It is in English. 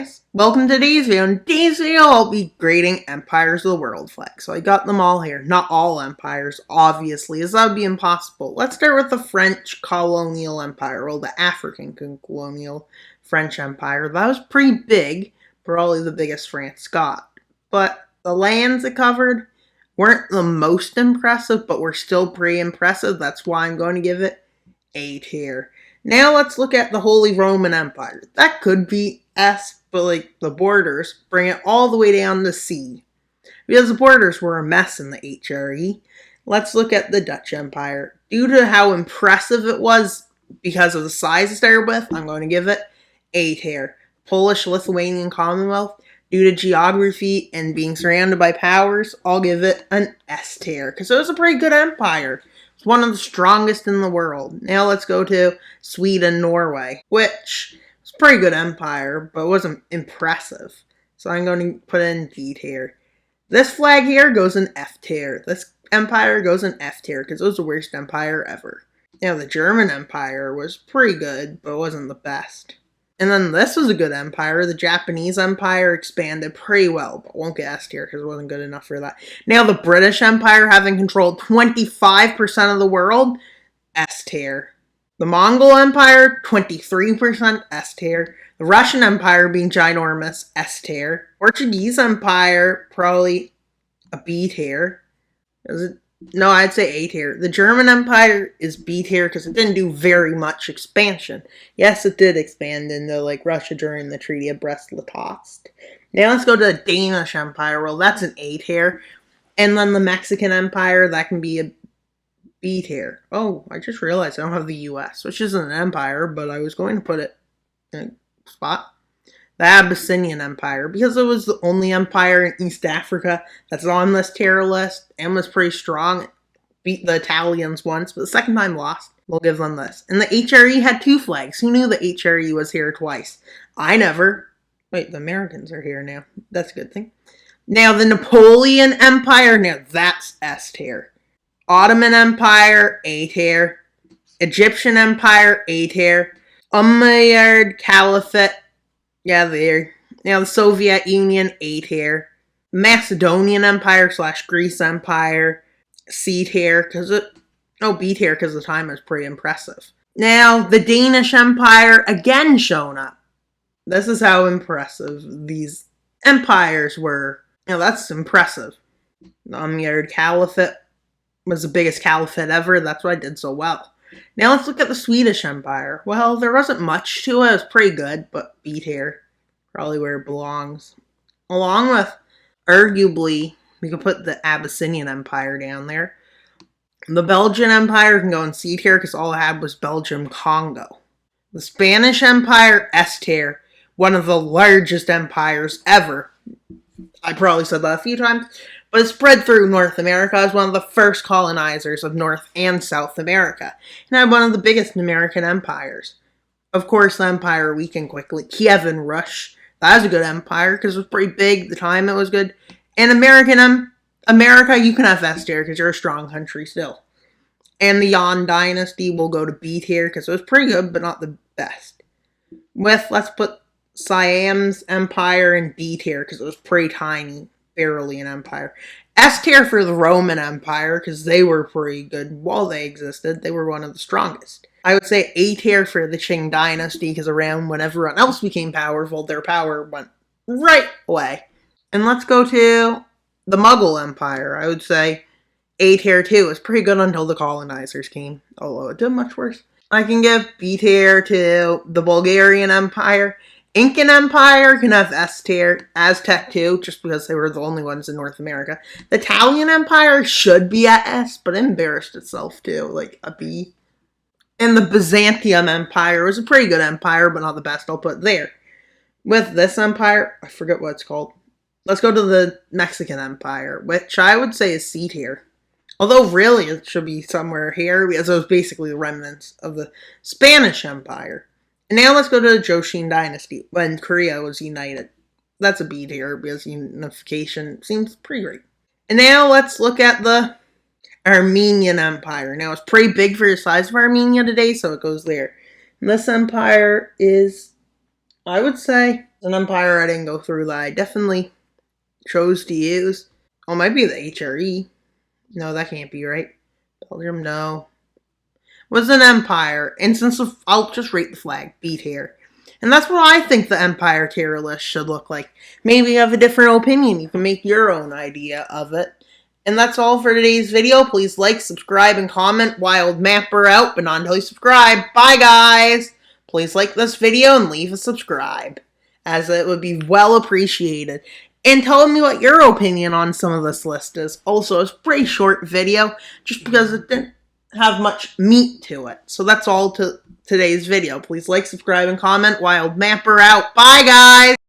guys, welcome to today's video. In today's video, I'll be grading Empires of the World flag. So I got them all here. Not all empires, obviously, as that would be impossible. Let's start with the French colonial empire, well, the African colonial French empire. That was pretty big, probably the biggest France got. But the lands it covered weren't the most impressive, but were still pretty impressive. That's why I'm going to give it A tier. Now let's look at the Holy Roman Empire. That could be S, but like the borders bring it all the way down to C. Because the borders were a mess in the HRE. Let's look at the Dutch Empire. Due to how impressive it was, because of the size to start with, I'm going to give it A tier. Polish-Lithuanian Commonwealth, due to geography and being surrounded by powers, I'll give it an S tier. Because it was a pretty good empire. One of the strongest in the world. Now let's go to Sweden, Norway, which was a pretty good empire, but wasn't impressive. So I'm going to put it in D tier. This flag here goes in F tier. This empire goes in F tier because it was the worst empire ever. Now the German Empire was pretty good, but wasn't the best. And then this was a good empire. The Japanese Empire expanded pretty well, but won't get S tier because it wasn't good enough for that. Now the British Empire, having controlled 25% of the world, S tier. The Mongol Empire, 23%, S tier. The Russian Empire being ginormous, S tier. Portuguese Empire, probably a B tier. Is it? No, I'd say A tier. The German Empire is B tier because it didn't do very much expansion. Yes, it did expand into like Russia during the Treaty of Brest-Litovsk. Now let's go to the Danish Empire. Well, that's an A tier. And then the Mexican Empire, that can be a B tier. Oh, I just realized I don't have the US, which isn't an empire, but I was going to put it in a spot. The Abyssinian Empire, because it was the only empire in East Africa that's on this tier list and was pretty strong. It beat the Italians once, but the second time lost. We'll give them this. And the HRE had two flags. Who knew the HRE was here twice? I never. Wait, the Americans are here now. That's a good thing. Now, the Napoleon Empire, now that's S tier. Ottoman Empire, A tier. Egyptian Empire, A tier. Umayyad Caliphate, yeah, there. Now the Soviet Union, A tier. Macedonian Empire / Greece Empire, C tier, B tier, because the time was pretty impressive. Now, the Danish Empire, again shown up. This is how impressive these empires were. Now, that's impressive. The Umayyad Caliphate was the biggest caliphate ever. That's why it did so well. Now let's look at the Swedish Empire. Well, there wasn't much to it. It was pretty good, but B tier. Probably where it belongs. Along with, arguably, we could put the Abyssinian Empire down there. The Belgian Empire can go in C tier because all it had was Belgium Congo. The Spanish Empire, S tier. One of the largest empires ever. I probably said that a few times. But it spread through North America as one of the first colonizers of North and South America, and had one of the biggest American empires. Of course, the empire weakened quickly. Kievan Rus, that was a good empire because it was pretty big. The time it was good. And America, you can have S tier because you're a strong country still. And the Yuan dynasty will go to B tier because it was pretty good, but not the best. Let's put Siam's empire in D tier because it was pretty tiny. Barely an empire. S tier for the Roman Empire, because they were pretty good while they existed. They were one of the strongest. I would say A tier for the Qing dynasty, because around when everyone else became powerful, their power went right away. And let's go to the Mughal Empire. I would say A tier too. It was pretty good until the colonizers came, although it did much worse. I can give B tier to the Bulgarian Empire. Incan Empire can have S tier. Aztec too, just because they were the only ones in North America. The Italian Empire should be at S, but it embarrassed itself too, like a B. And the Byzantium Empire was a pretty good empire, but not the best. I'll put there. With this empire, I forget what it's called. Let's go to the Mexican Empire, which I would say is C tier. Although really it should be somewhere here, because it was basically the remnants of the Spanish Empire. And now let's go to the Joseon Dynasty, when Korea was united. That's a B tier, because unification seems pretty great. And now let's look at the Armenian Empire. Now, it's pretty big for the size of Armenia today, so it goes there. And this empire is, I would say, An empire I didn't go through that I definitely chose to use. Oh, it might be the HRE. No, that can't be right. Belgium, no. Was an empire. Instance of, I'll just rate the flag. B tier. And that's what I think the empire tier list should look like. Maybe you have a different opinion. You can make your own idea of it. And that's all for today's video. Please like, subscribe, and comment. Wild Mapper out, but not until you subscribe. Bye, guys! Please like this video and leave a subscribe, as it would be well appreciated. And tell me what your opinion on some of this list is. Also, it's a pretty short video, just because it didn't have much meat to it. So that's all to today's video. Please like, subscribe, and comment. Wild Mapper out. Bye, guys!